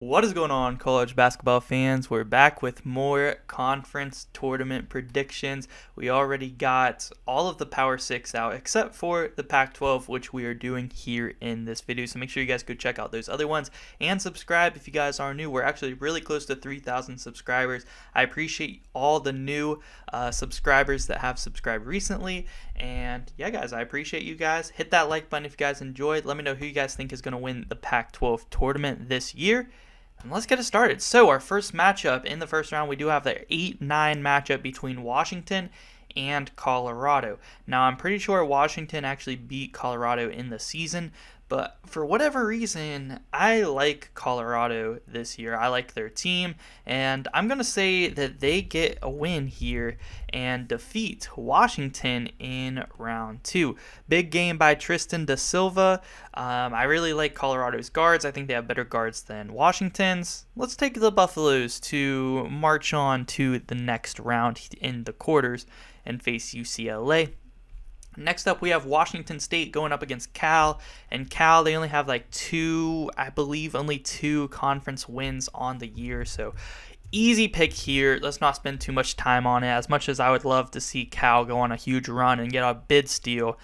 What is going on, college basketball fans? We're back with more conference tournament predictions. We already got all of the Power 6 out except for the Pac-12, which we are doing here in this video. So make sure you guys go check out those other ones and subscribe if you guys are new. We're actually really close to 3,000 subscribers. I appreciate all the new subscribers that have subscribed recently. And yeah, guys, I appreciate you guys. Hit that like button if you guys enjoyed. Let me know who you guys think is going to win the Pac-12 tournament this year. And let's get it started. So our first matchup in the first round, we do have the 8-9 matchup between Washington and Colorado. Now, I'm pretty sure Washington actually beat Colorado in the season, but for whatever reason, I like Colorado this year. I like their team, and I'm going to say that they get a win here and defeat Washington in round two. Big game by Tristan da Silva. I really like Colorado's guards. I think they have better guards than Washington's. Let's take the Buffaloes to march on to the next round in the quarters and face UCLA. Next up, we have Washington State going up against Cal. And Cal, they only have like only two conference wins on the year. So easy pick here. Let's not spend too much time on it. As much as I would love to see Cal go on a huge run and get a bid steal,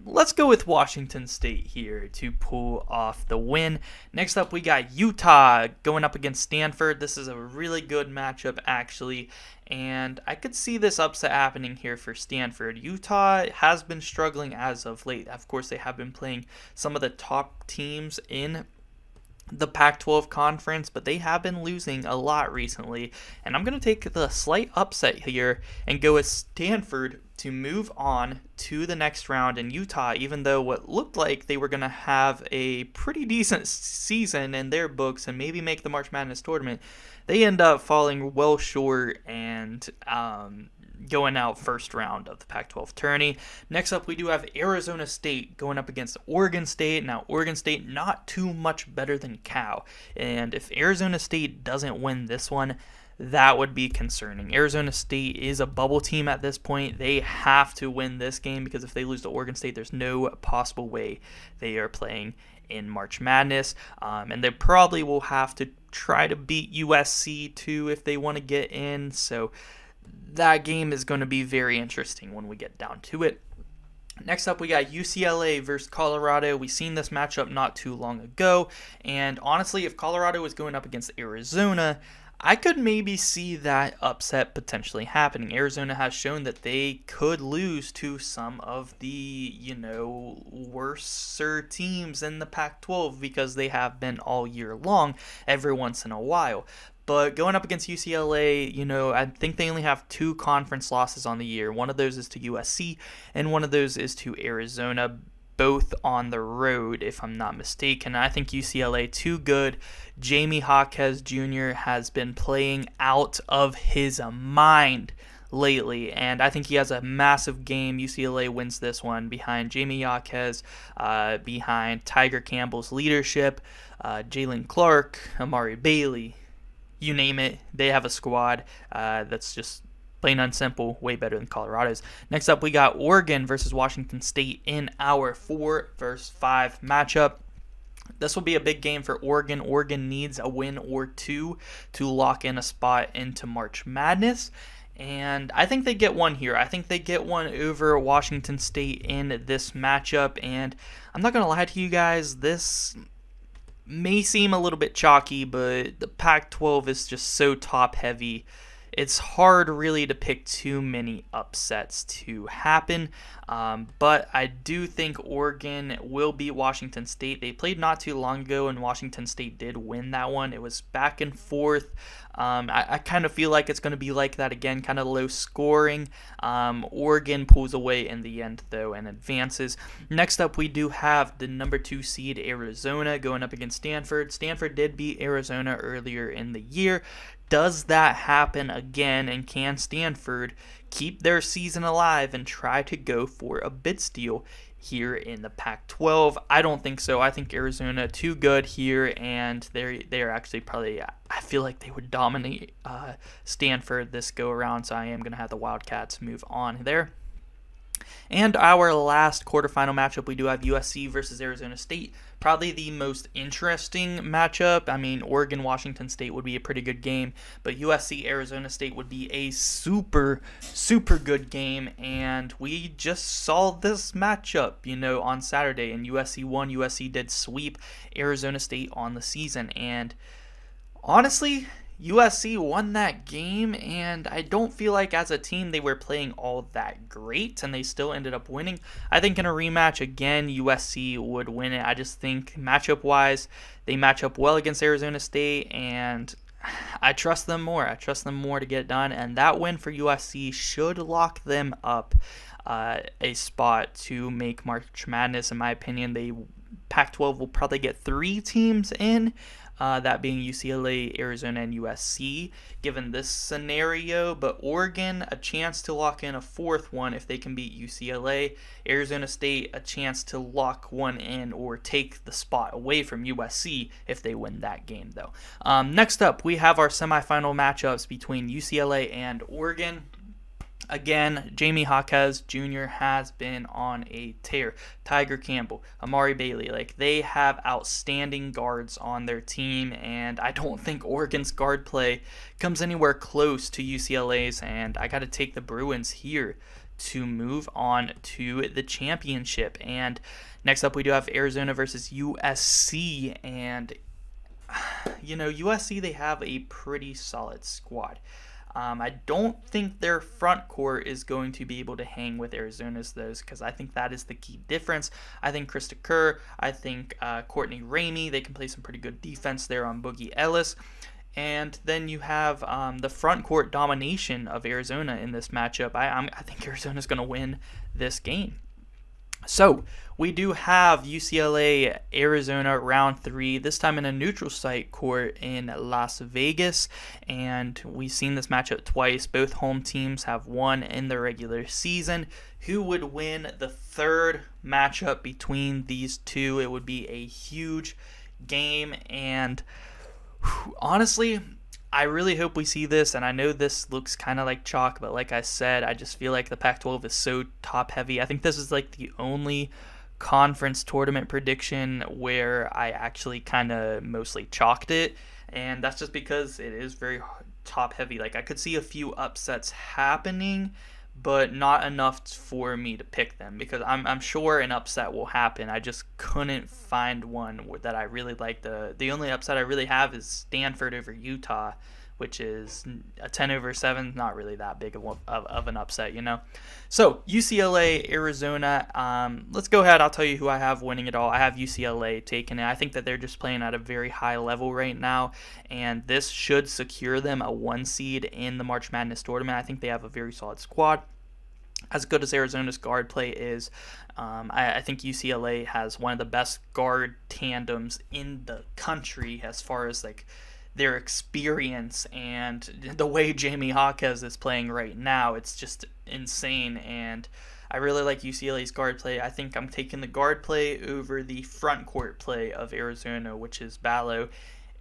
let's go with Washington State here to pull off the win. Next up, we got Utah going up against Stanford. This is a really good matchup, actually, and I could see this upset happening here for Stanford. Utah has been struggling as of late. Of course, they have been playing some of the top teams in the Pac-12 conference, but they have been losing a lot recently, and I'm going to take the slight upset here and go with Stanford to move on to the next round in Utah, even though what looked like they were going to have a pretty decent season in their books and maybe make the March Madness tournament. They end up falling well short and going out first round of the Pac-12 tourney. Next up, we do have Arizona State going up against Oregon State. Now, Oregon State not too much better than Cal, and if Arizona State doesn't win this one, that would be concerning. Arizona State is a bubble team at this point. They have to win this game because if they lose to Oregon State, there's no possible way they are playing in March Madness, and they probably will have to try to beat USC too if they want to get in. So that game is going to be very interesting when we get down to it. Next up, we got UCLA versus Colorado. We seen this matchup not too long ago, and honestly, if Colorado was going up against Arizona, I could maybe see that upset potentially happening. Arizona has shown that they could lose to some of the, worser teams in the Pac-12 because they have been all year long, every once in a while. But going up against UCLA, I think they only have two conference losses on the year. One of those is to USC, and one of those is to Arizona, both on the road, if I'm not mistaken. I think UCLA too good. Jamie Jaquez Jr. has been playing out of his mind lately, and I think he has a massive game. UCLA wins this one behind Jamie Jaquez, behind Tiger Campbell's leadership, Jalen Clark, Amari Bailey, you name it. They have a squad that's just plain and simple, way better than Colorado's. Next up, we got Oregon versus Washington State in our 4 versus 5 matchup. This will be a big game for Oregon. Oregon needs a win or two to lock in a spot into March Madness. And I think they get one here. I think they get one over Washington State in this matchup. And I'm not going to lie to you guys, this may seem a little bit chalky, but the Pac-12 is just so top-heavy. It's hard really to pick too many upsets to happen, but I do think Oregon will beat Washington State. They played not too long ago, and Washington State did win that one. It was back and forth. I kind of feel like it's going to be like that again, kind of low scoring. Oregon pulls away in the end, though, and advances. Next up, we do have the number 2 seed Arizona going up against Stanford. Stanford did beat Arizona earlier in the year. Does that happen again, and can Stanford keep their season alive and try to go for a bid steal here in the Pac-12? I don't think so. I think Arizona too good here, and they're actually probably, I feel like they would dominate Stanford this go around, so I am going to have the Wildcats move on there. And our last quarterfinal matchup, we do have USC versus Arizona State. Probably the most interesting matchup. I mean, Oregon-Washington State would be a pretty good game, but USC-Arizona State would be a super, super good game. And we just saw this matchup, on Saturday, and USC won. USC did sweep Arizona State on the season. And honestly, USC won that game, and I don't feel like as a team they were playing all that great, and they still ended up winning. I think in a rematch, again, USC would win it. I just think matchup-wise, they match up well against Arizona State, and I trust them more. I trust them more to get it done, and that win for USC should lock them up a spot to make March Madness. In my opinion, Pac-12 will probably get 3 teams in, that being UCLA, Arizona, and USC, given this scenario. But Oregon, a chance to lock in a 4th one if they can beat UCLA. Arizona State, a chance to lock one in or take the spot away from USC if they win that game, though. Next up, we have our semifinal matchups between UCLA and Oregon. Again, Jamie Jaquez Jr. has been on a tear. Tiger Campbell, Amari Bailey, they have outstanding guards on their team, and I don't think Oregon's guard play comes anywhere close to UCLA's, and I got to take the Bruins here to move on to the championship. And next up, we do have Arizona versus USC, and USC, they have a pretty solid squad. I don't think their front court is going to be able to hang with Arizona's, because I think that is the key difference. I think Krista Kerr, I think Courtney Ramey, they can play some pretty good defense there on Boogie Ellis. And then you have the front court domination of Arizona in this matchup. I think Arizona's going to win this game. So we do have UCLA, Arizona, round 3, this time in a neutral site court in Las Vegas, and we've seen this matchup twice. Both home teams have won in the regular season. Who would win the 3rd matchup between these two? It would be a huge game, and honestly, I really hope we see this, and I know this looks kind of like chalk, but like I said, I just feel like the Pac-12 is so top-heavy. I think this is the only conference tournament prediction where I actually kind of mostly chalked it, and that's just because it is very top-heavy. I could see a few upsets happening, but not enough for me to pick them, because I'm sure an upset will happen. I just couldn't find one that I really like. The only upset I really have is Stanford over Utah, which is a 10/7, not really that big of an upset, So UCLA, Arizona, let's go ahead. I'll tell you who I have winning it all. I have UCLA taking it. I think that they're just playing at a very high level right now, and this should secure them a 1 seed in the March Madness tournament. I think they have a very solid squad. As good as Arizona's guard play is, I think UCLA has one of the best guard tandems in the country as far as their experience, and the way Jamie Jaquez is playing right now, it's just insane. And I really like UCLA's guard play. I think I'm taking the guard play over the front court play of Arizona, which is Ballo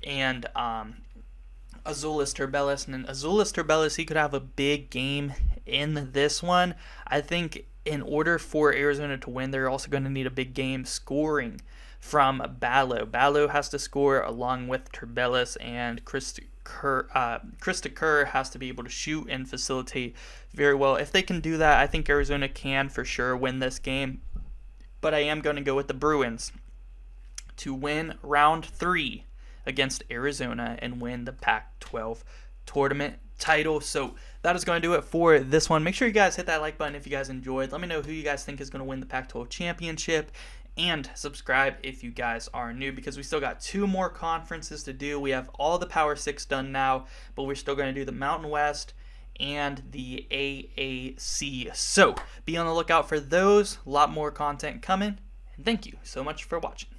and Azuolas Tubelis. And Azuolas Tubelis, he could have a big game in this one. I think in order for Arizona to win, they're also going to need a big game scoring from Ballo. Ballo has to score along with Tubelis, and Krista Kerr has to be able to shoot and facilitate very well. If they can do that, I think Arizona can for sure win this game. But I am going to go with the Bruins to win round 3 against Arizona and win the Pac-12 tournament title. So that is going to do it for this one. Make sure you guys hit that like button if you guys enjoyed. Let me know who you guys think is going to win the Pac-12 championship, and subscribe if you guys are new, because we still got 2 more conferences to do. We have all the Power 6 done now, but we're still going to do the Mountain West and the AAC. So be on the lookout for those. A lot more content coming, and thank you so much for watching.